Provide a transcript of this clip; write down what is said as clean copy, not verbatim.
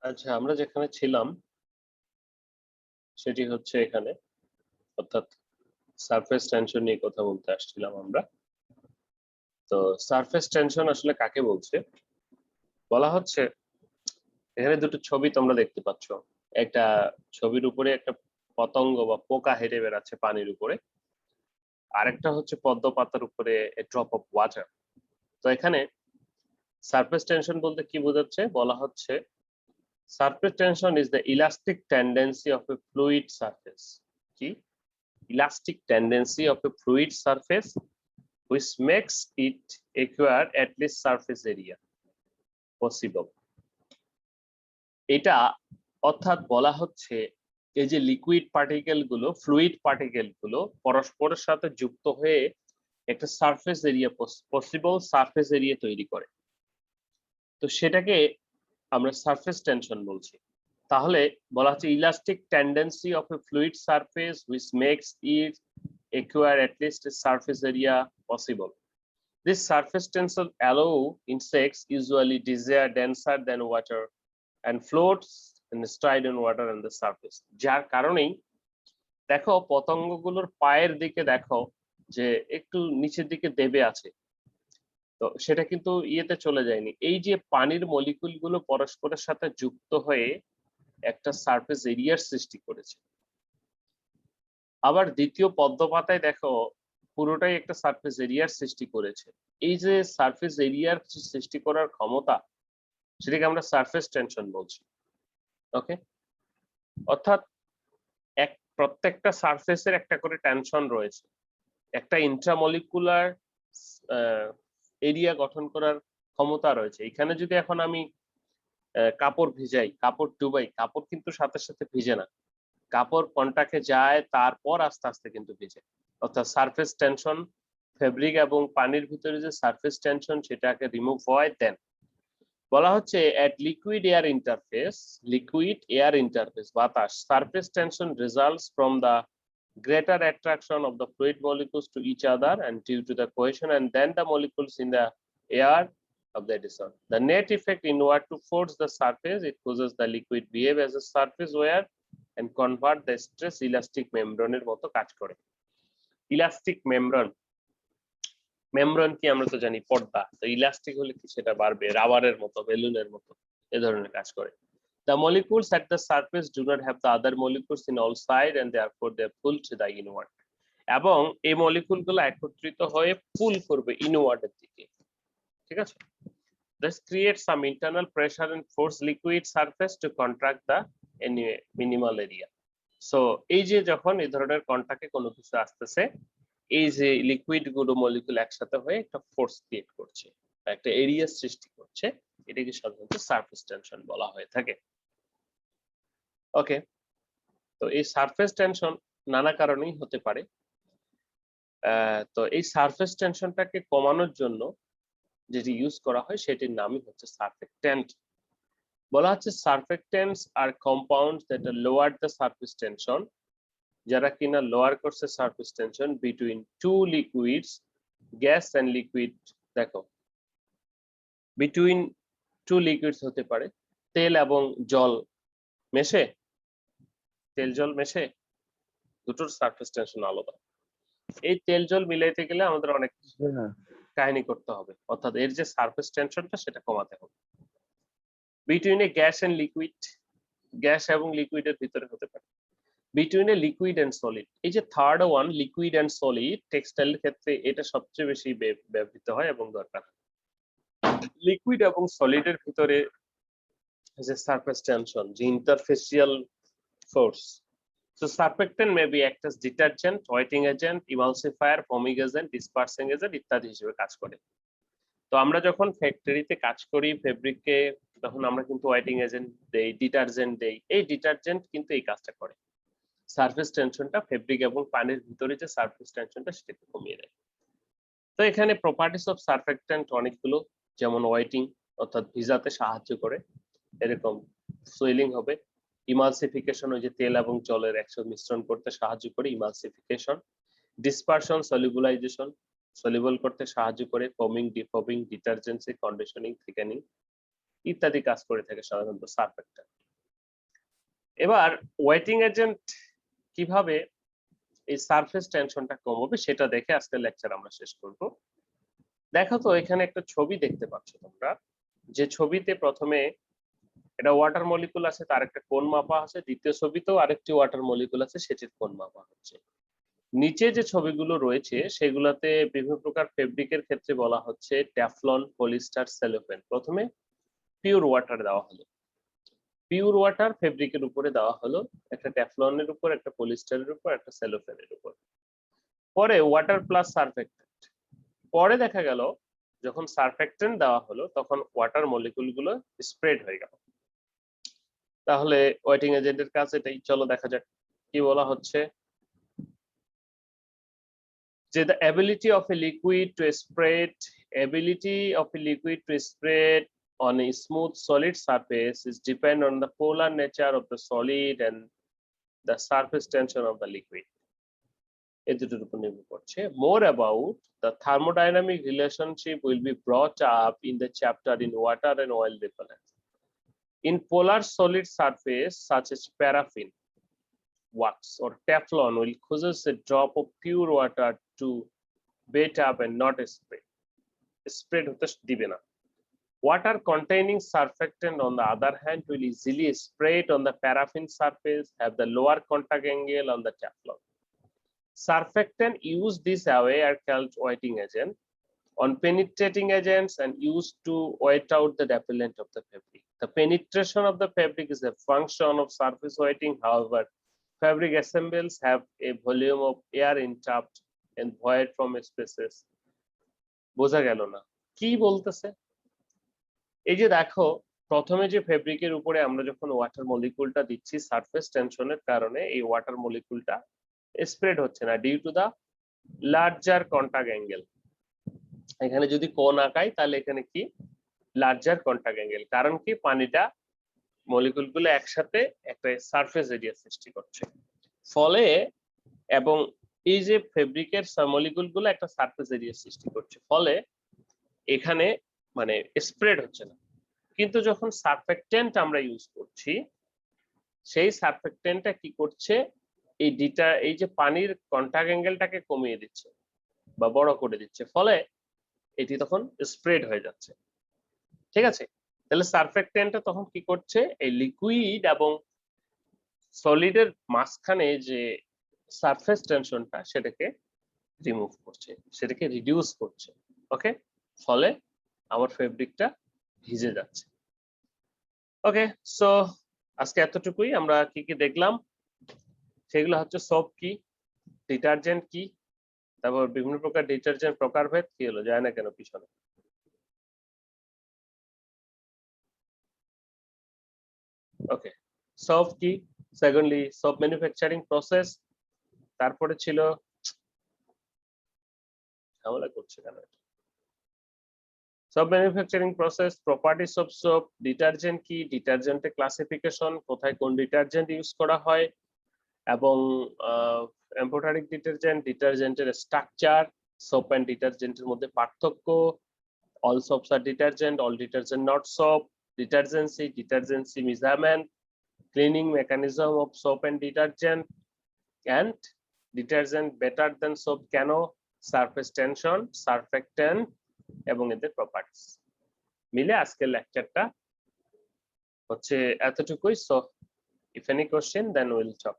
আচ্ছা, আমরা যেখানে ছিলাম সেটি হচ্ছে এখানে, অর্থাৎ সারফেস টেনশন নিয়ে কথা বলতে আসছিলাম আমরা। তো সারফেস টেনশন আসলে কাকে বলছে? বলা হচ্ছে এখানে দুটো ছবি তোমরা দেখতে পাচ্ছ। একটা ছবির উপরে একটা পতঙ্গ বা পোকা হেঁটে বেড়াচ্ছে পানির উপরে, আরেকটা হচ্ছে পদ্ম পাতার উপরে ড্রপ অফ ওয়াটার। তো এখানে সারফেস টেনশন বলতে কি বোঝাচ্ছে? বলা হচ্ছে surface tension is the elastic tendency of A fluid surface. কি? elastic tendency of a fluid surface which makes it acquire at least surface area possible. এটা অর্থাৎ বলা হচ্ছে এই যে লিকুইড পার্টিকেল গুলো, ফ্লুইড পার্টিকেল গুলো পরস্পরের সাথে যুক্ত হয়ে একটা surface area, possible surface area তৈরি করে। তো সেটাকে আমরা সারফেস টেনশন বলছি। তাহলে বলা হচ্ছে elastic tendency of A fluid surface which makes it acquire at least a surface area possible. This surface tension allow insects usually desire denser than water and floats and stride in water on the surface. যার কারণেই দেখো পতঙ্গগুলোর পায়ের দিকে দেখো যে একটু নিচের দিকে দেবে আছে, তো সেটা কিন্তু ইয়েতে চলে যায়নি। এই যে পানির মলিকুল গুলো পরস্পরের সাথে যুক্ত হয়ে একটা সারফেস এরিয়ার সৃষ্টি করেছে। আবার দ্বিতীয় পদ্ম পাতায় দেখো পুরোটাই একটা সারফেস এরিয়ার সৃষ্টি করেছে। এই যে সারফেস এরিয়ার সৃষ্টি করার ক্ষমতা, সেটাকে আমরা সারফেস টেনশন বলছি। ওকে, অর্থাৎ প্রত্যেকটা সারফেসের একটা করে টেনশন রয়েছে, একটা ইন্ট্রামলিকুলার এরিয়া গঠন করার ক্ষমতা রয়েছে। এখানে যদি এখন আমি কাপড় ভিজাই, কাপড় ডুবাই, কাপড় কিন্তু সাথে সাথে ভিজে না, কাপড় কন্টাক্টে যায় তারপর আস্তে আস্তে কিন্তু ভিজে। অর্থাৎ সারফেস টেনশন, ফেব্রিক এবং পানির ভিতরে যে সারফেস টেনশন সেটাকে রিমুভ হয় দেন। বলা হচ্ছে at liquid air interface বাতাস, surface tension results from the greater attraction of the fluid molecules to each other and due to the cohesion and then the molecules in the air of the addition. The net effect inward to force the surface, it causes the liquid behave as a surface wear and convert the stress elastic membrane এর মতো কাজ করে। Elastic membrane, membrane কি আমরা তো জানি পর্দা, তো ইলাস্টিক হলে কি সেটা বাড়বে, রাবারের মতো, বেলুনের মতো এই ধরনের কাজ করে। The molecules at the surface do not have the other molecules in all sides and therefore they are pulled to the inward. এবং এই মলিকুলগুলো একত্রিত হয়ে পুল করবে ইনওয়ার্ডের দিকে। ঠিক আছে? This creates some internal pressure and force liquid surface to contract the minimal area. So এই যে যখন এই ধরনের কন্টাক্টে কোনো কিছু আসতেছে, এই যে লিকুইড গুলো মলিকুল একসাথে হয়ে একটা ফোর্স ক্রিয়েট করছে, একটা এরিয়া সৃষ্টি করছে, এটাকে সাধারণত সারফেস টেনশন বলা হয়ে থাকে। ওকে, তো এই সারফেস টেনশন নানা কারণেই হতে পারে। তো এই সারফেস টেনশনটাকে কমানোর জন্য যেটি ইউজ করা হয় সেটির নামই হচ্ছে সারফেক্ট্যান্ট। বলা হচ্ছে surfactants are compounds that lower the surface tension, যারা কিনা লোয়ার করছে surface tension between two liquids, gas and liquid. দেখো বিটুইন টু লিকুইডস হতে পারে তেল এবং জল মেশে, তেল জল মেশে, দুটোর সারফেস টেনশন আলাদা। এই তেল জল মিলাইতে গেলে আমাদের অনেক কাহিনী করতে হবে, অর্থাৎ এর যে সারফেস টেনশনটা সেটা কমাতে হবে। Between a gas and liquid, gas এবং লিকুইডের ভিতরে হতে পারে। Between a liquid and solid, এই যে third one liquid and solid, টেক্সটাইলের ক্ষেত্রে এটা সবচেয়ে বেশি ব্যবহৃত হয় এবং দরকার। লিকুইড এবং সলিডের ভিতরে যে সারফেস টেনশন, যে interfacial force, so surfactant may be act as detergent, whitening agent, emulsifier, foaming agent, dispersing agent ইত্যাদি হিসেবে কাজ করে। তো আমরা যখন ফ্যাক্টরিতে কাজ করি ফেব্রিকে, তখন আমরা কিন্তু হোয়াইটিং এজেন্ট দেই, ডিটারজেন্ট দেই। এই ডিটারজেন্ট কিন্তু এই কাজটা করে, সারফেস টেনশনটা ফেব্রিক এবং পানির ভিতরে যে সারফেস টেনশনটা সেটাকে কমিয়ে দেয়। তো এখানে প্রপার্টিস অফ সারফেক্ট্যান্ট অনেকগুলো, যেমন হোয়াইটিং অর্থাৎ ভিজাতে সাহায্য করে, এরকম সুইলিং হবে, ইমালসিফিকেশন ওই যে তেল এবং জলের একসাথে মিশ্রণ করতে সাহায্য করে ইমালসিফিকেশন, ডিসপারশন সলিবুলাইজেশন সলিবল করতে সাহায্য করে, ফোমিং, ডিফোমিং, ডিটারজেন্সি, কন্ডিশনিং, থিকেনিং। ইত্যাদি কাজ করে থাকে সাধারণত সারফেক্ট্যান্ট। এবার ওয়েটিং এজেন্ট কিভাবে এই সারফেস টেনশনটা কমাবে সেটা দেখে আজকের লেকচার আমরা শেষ করব। দেখো তো এখানে একটা ছবি দেখতে পাচ্ছ তোমরা, যে ছবিতে প্রথমে এটা ওয়াটার মলিকুল আছে, তার একটা কোণ মাপা আছে, দ্বিতীয় ছবিতেও আরেকটি ওয়াটার মলিকুল আছে, সেটির কোণ মাপা হচ্ছে। নিচে যে ছবিগুলো রয়েছে সেগুলোতে বিভিন্ন প্রকার ফেব্রিকের ক্ষেত্রে বলা হচ্ছে ট্যাফলন, পলিস্টার, সেলোফেন। প্রথমে পিওর ওয়াটার দেওয়া হলো, পিওর ওয়াটার ফেব্রিকের উপরে দেওয়া হলো, একটা ট্যাফলনের উপর, একটা পলিস্টারের উপর, একটা সেলোফেনের উপর। পরে ওয়াটার প্লাস সারফেক্টেন্ট। পরে দেখা গেল যখন সারফেক্টেন্ট দেওয়া হলো তখন ওয়াটার মলিকুল গুলো স্প্রেড হয়ে গেল। তাহলে ওয়েটিং এজেন্টের কাজ এটাই। চলো দেখা যাক কি বলা হচ্ছে। যে the ability of a liquid to spread on a smooth solid surface is depend on the polar nature of the solid and the surface tension of the liquid. এই দুটোর উপর নির্ভর করছে। More about the thermodynamic relationship will be brought up in the chapter in water and oil repellent. In polar solid surface such as paraffin, wax or Teflon will causes a drop of pure water to bait up and not spread হতে দিবে না। Water containing surfactant on the other hand will easily spread on the paraffin surface, have the lower contact angle on the Teflon. Surfactant used this way are called wetting agent on penetrating agents and used to wet out the repellent of the fabric. The penetration of the fabric is a function of surface wetting. However, fabric assemblies have a volume of air entrapped and void from spaces. বোঝা গেল না কি বলতেছে? এই যে দেখো, প্রথমে যে ফেব্রিকের উপরে আমরা যখন ওয়াটার মলিকুলটা দিচ্ছি, সারফেস টেনশনের কারণে এই ওয়াটার মলিকুলটা স্প্রেড হচ্ছে না due to the larger contact angle. এখানে যদি কোণ আঁকাই তাহলে এখানে কি লার্জার কন্টাক্ট অ্যাঙ্গেল, কারণ কি পানিটা মলিকুলগুলো একসাথে একটা সারফেস এরিয়া সৃষ্টি করছে, ফলে এবং এই যে ফেব্রিকের মলিকুলগুলো একটা সারফেস এরিয়া সৃষ্টি করছে, ফলে এখানে মানে স্প্রেড হচ্ছে না। কিন্তু যখন সারফেক্টেন্ট আমরা ইউজ করছি, সেই সারফেক্টেন্টটা কি করছে, এই যে পানির কন্টাক্ট অ্যাঙ্গেলটাকে কমিয়ে দিচ্ছে বা বড় করে দিচ্ছে, ফলে এটি তখন স্প্রেড হয়ে যাচ্ছে। ঠিক আছে, তাহলে সারফেক্টেন্টটা তখন কি করছে, এই লিকুইড এবং সলিডের মাঝখানে যে সারফেস টেনশনটা সেটাকে রিমুভ করছে, সেটাকে রিডিউস করছে। ওকে, ফলে আমার ফেব্রিকটা ভিজে যাচ্ছে। ওকে, সো আজকে এতটুকুই। আমরা কি কি দেখলাম সেগুলো হচ্ছে সোপ কি, ডিটারজেন্ট কি, তারপর বিভিন্ন প্রকার ডিটারজেন্ট প্রকারভেদ কি হলো যায় না কেন পিছনে। ওকে, সোপ কি, সেকেন্ডলি সোপ ম্যানুফ্যাকচারিং প্রসেস, তারপরে ছিল ঝামেলা করছে কেন soap manufacturing process, properties of soap, detergent কি, ডিটারজেন্টের ক্লাসিফিকেশন, কোথায় কোন ডিটারজেন্ট ইউজ করা হয়, এবং এম্পোটারিক ডিটারজেন্ট, ডিটারজেন্টের স্ট্রাকচার, সোপ এন্ড ডিটারজেন্টের মধ্যে পার্থক্য, all soaps are detergent, all detergent not soap, detergency measurement, cleaning mechanism of soap and detergent, and detergent better than soap কেন, surface tension, surfactant এবং এদের প্রপার্টিজ মিলে আজকের লেকচারটা হচ্ছে এতটুকুই। So if any question then will talk.